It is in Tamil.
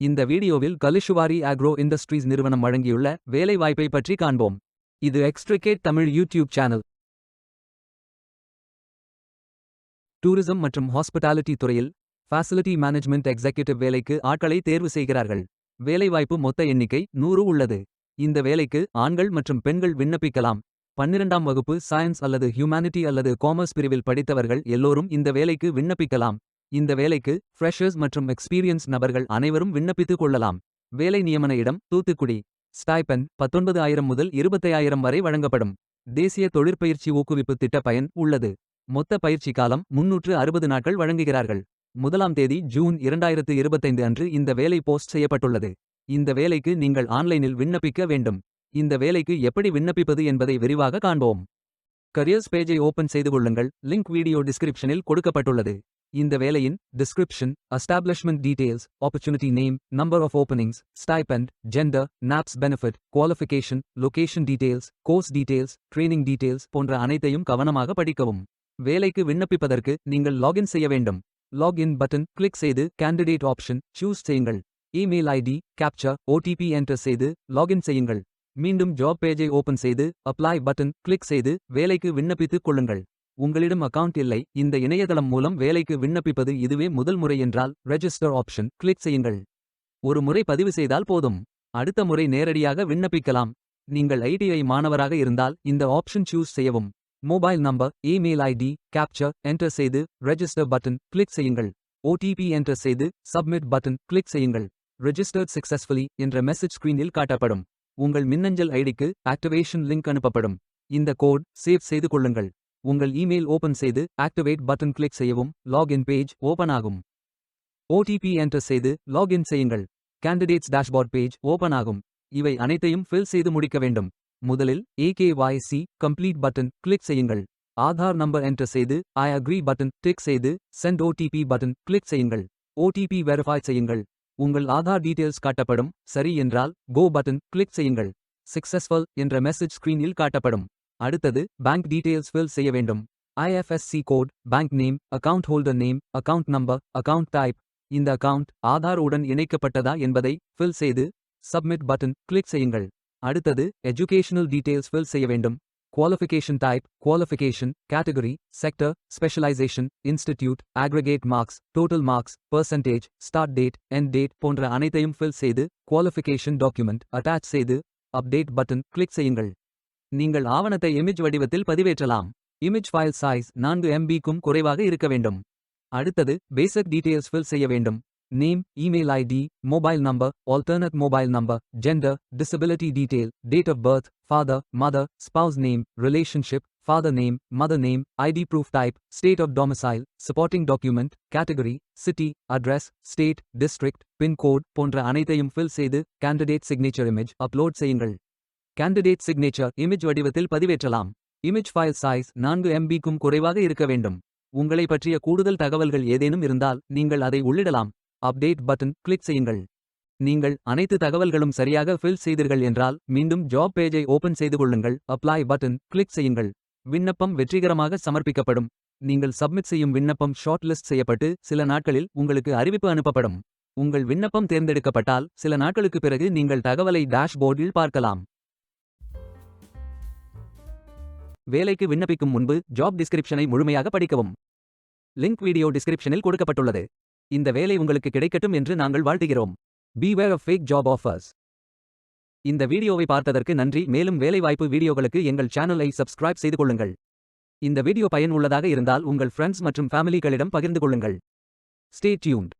இந்த வீடியோவில் கலிஷுவாரி ஆக்ரோ இண்டஸ்ட்ரீஸ் நிறுவனம் வழங்கியுள்ள வேலைவாய்ப்பை பற்றி காண்போம். இது extricate Tamil YouTube channel. Tourism மற்றும் ஹாஸ்பிட்டாலிட்டி துறையில் ஃபேசிலிட்டி மேனேஜ்மெண்ட் எக்ஸிக்யூட்டிவ் வேலைக்கு ஆட்களை தேர்வு செய்கிறார்கள். வேலைவாய்ப்பு மொத்த எண்ணிக்கை 100 உள்ளது. இந்த வேலைக்கு ஆண்கள் மற்றும் பெண்கள் விண்ணப்பிக்கலாம். 12ஆம் வகுப்பு சயின்ஸ் அல்லது ஹியூமானிட்டி அல்லது காமர்ஸ் பிரிவில் படித்தவர்கள் எல்லோரும் இந்த வேலைக்கு விண்ணப்பிக்கலாம். இந்த வேலைக்கு ஃப்ரெஷர்ஸ் மற்றும் எக்ஸ்பீரியன்ஸ் நபர்கள் அனைவரும் விண்ணப்பித்துக் கொள்ளலாம். வேலை நியமன இடம் தூத்துக்குடி. ஸ்டைபெண்ட் 19,000 முதல் 25,000 வரை வழங்கப்படும். தேசிய தொழிற்பயிற்சி ஊக்குவிப்பு திட்ட பயன் உள்ளது. மொத்த பயிற்சி காலம் 360 நாட்கள் வழங்குகிறார்கள். 1ஆம் தேதி ஜூன் 2025 அன்று இந்த வேலை போஸ்ட் செய்யப்பட்டுள்ளது. இந்த வேலைக்கு நீங்கள் ஆன்லைனில் விண்ணப்பிக்க வேண்டும். இந்த வேலைக்கு எப்படி விண்ணப்பிப்பது என்பதை விரிவாக காண்போம். கரியர்ஸ் பேஜை ஓபன் செய்து கொள்ளுங்கள். லிங்க் வீடியோ டிஸ்கிரிப்ஷனில் கொடுக்கப்பட்டுள்ளது. இந்த வேலையின் description, establishment details, opportunity name, number of openings, stipend, gender, NAPS benefit, qualification, location details, course details, training details போன்ற அனைத்தையும் கவனமாக படிக்கவும். வேலைக்கு விண்ணப்பிப்பதற்கு நீங்கள் லாகின் செய்ய வேண்டும். லாகின் பட்டன் கிளிக் செய்து கேண்டிடேட் ஆப்ஷன் சூஸ் செய்யுங்கள். Email ID, captcha, OTP enter செய்து லாகின் செய்யுங்கள். மீண்டும் ஜாப் பேஜை ஓபன் செய்து அப்ளை பட்டன் கிளிக் செய்து வேலைக்கு விண்ணப்பித்துக் கொள்ளுங்கள். உங்களிடம் அக்கவுண்ட் இல்லை, இந்த இணையதளம் மூலம் வேலைக்கு விண்ணப்பிப்பது இதுவே முதல் முறை என்றால் ரெஜிஸ்டர் ஆப்ஷன் கிளிக் செய்யுங்கள். ஒரு முறை பதிவு செய்தால் போதும். அடுத்த முறை நேரடியாக விண்ணப்பிக்கலாம். நீங்கள் ஐடிஐ மாணவராக இருந்தால் இந்த ஆப்ஷன் சூஸ் செய்யவும். Mobile number, email ID, captcha enter செய்து ரெஜிஸ்டர் பட்டன் கிளிக் செய்யுங்கள். ஓடிபி என்டர் செய்து சப்மிட் பட்டன் கிளிக் செய்யுங்கள். ரெஜிஸ்டர்ட் சக்சஸ்ஃபுல்லி என்ற மெசேஜ் ஸ்கிரீனில் காட்டப்படும். உங்கள் மின்னஞ்சல் ஐடிக்கு ஆக்டிவேஷன் லிங்க் அனுப்பப்படும். இந்த கோட் சேவ் செய்து கொள்ளுங்கள். உங்கள் இமெயில் ஓபன் செய்து ஆக்டிவேட் பட்டன் கிளிக் செய்யவும். லாகின் பேஜ் ஓபன் ஆகும். ஓடிபி என்டர் செய்து லாகின் செய்யுங்கள். கேண்டிடேட்ஸ் டேஷ்போர்ட் பேஜ் ஓபன் ஆகும். இவை அனைத்தையும் ஃபில் செய்து முடிக்க வேண்டும். முதலில் AKYC கம்ப்ளீட் பட்டன் கிளிக் செய்யுங்கள். ஆதார் நம்பர் என்டர் செய்து ஐ அக்ரி பட்டன் டிக் செய்து சென்ட் ஓடிபி பட்டன் கிளிக் செய்யுங்கள். ஓடிபி வெரிஃபை செய்யுங்கள். உங்கள் ஆதார் டீடைல்ஸ் காட்டப்படும். சரி என்றால் கோ பட்டன் கிளிக் செய்யுங்கள். சக்சஸ்ஃபுல் என்ற மெசேஜ் ஸ்கிரீனில் காட்டப்படும். அடுத்தது பேங்க் டீடைல்ஸ் ஃபில் செய்ய வேண்டும். IFSC code, bank name, account holder name, account number, account type. இந்த அக்கவுண்ட் ஆதார் உடன் இணைக்கப்பட்டதா என்பதை ஃபில் செய்து சப்மிட் பட்டன் கிளிக் செய்யுங்கள். அடுத்தது எஜுகேஷனல் டீடைல்ஸ் ஃபில் செய்ய வேண்டும். Qualification type, qualification, category, sector, specialisation, institute, aggregate marks, total marks, percentage, start date, end date போன்ற அனைத்தையும் ஃபில் செய்து குவாலிஃபிகேஷன் டாக்குமெண்ட் அட்டாச் செய்து அப்டேட் பட்டன் கிளிக் செய்யுங்கள். நீங்கள் ஆவணத்தை இமேஜ் வடிவத்தில் பதிவேற்றலாம். இமேஜ் ஃபைல் சைஸ் 4 MB-க்கும் குறைவாக இருக்க வேண்டும். அடுத்தது பேசிக் டீடைல்ஸ் ஃபில் செய்ய வேண்டும். Name, email ID, mobile number, alternate mobile number, gender, disability detail, date of birth, father, mother, spouse name, relationship, father name, mother name, ID proof type, state of domicile, supporting document, category, city, address, state, district, pincode போன்ற அனைத்தையும் ஃபில் செய்து கேண்டிடேட் சிக்னேச்சர் இமேஜ் அப்லோட் செய்யுங்கள். கேண்டிடேட் சிக்னேச்சர் இமேஜ் வடிவத்தில் பதிவேற்றலாம். இமேஜ் ஃபைல் சைஸ் 4 MB-க்கும் குறைவாக இருக்க வேண்டும். உங்களை பற்றிய கூடுதல் தகவல்கள் ஏதேனும் இருந்தால் நீங்கள் அதை உள்ளிடலாம். அப்டேட் பட்டன் கிளிக் செய்யுங்கள். நீங்கள் அனைத்து தகவல்களும் சரியாக ஃபில் செய்தீர்கள் என்றால் மீண்டும் ஜாப் பேஜை ஓபன் செய்து கொள்ளுங்கள். அப்ளை பட்டன் கிளிக் செய்யுங்கள். விண்ணப்பம் வெற்றிகரமாக சமர்ப்பிக்கப்படும். நீங்கள் சப்மிட் செய்யும் விண்ணப்பம் ஷார்ட் லிஸ்ட் செய்யப்பட்டு சில நாட்களில் உங்களுக்கு அறிவிப்பு அனுப்பப்படும். உங்கள் விண்ணப்பம் தேர்ந்தெடுக்கப்பட்டால் சில நாட்களுக்கு பிறகு நீங்கள் தகவலை டேஷ்போர்டில் பார்க்கலாம். வேலைக்கு விண்ணப்பிக்கும் முன்பு ஜாப் டிஸ்கிரிப்ஷனை முழுமையாக படிக்கவும். லிங்க் வீடியோ டிஸ்கிரிப்ஷனில் கொடுக்கப்பட்டுள்ளது. இந்த வேலை உங்களுக்கு கிடைக்கட்டும் என்று நாங்கள் வாழ்த்துகிறோம். Beware of fake job offers. இந்த வீடியோவை பார்த்ததற்கு நன்றி. மேலும் வேலைவாய்ப்பு வீடியோகளுக்கு எங்கள் சேனலை சப்ஸ்கிரைப் செய்து கொள்ளுங்கள். இந்த வீடியோ பயன் உள்ளதாக இருந்தால் உங்கள் ஃப்ரெண்ட்ஸ் மற்றும் ஃபேமிலிகளிடம் பகிர்ந்து கொள்ளுங்கள். Stay tuned.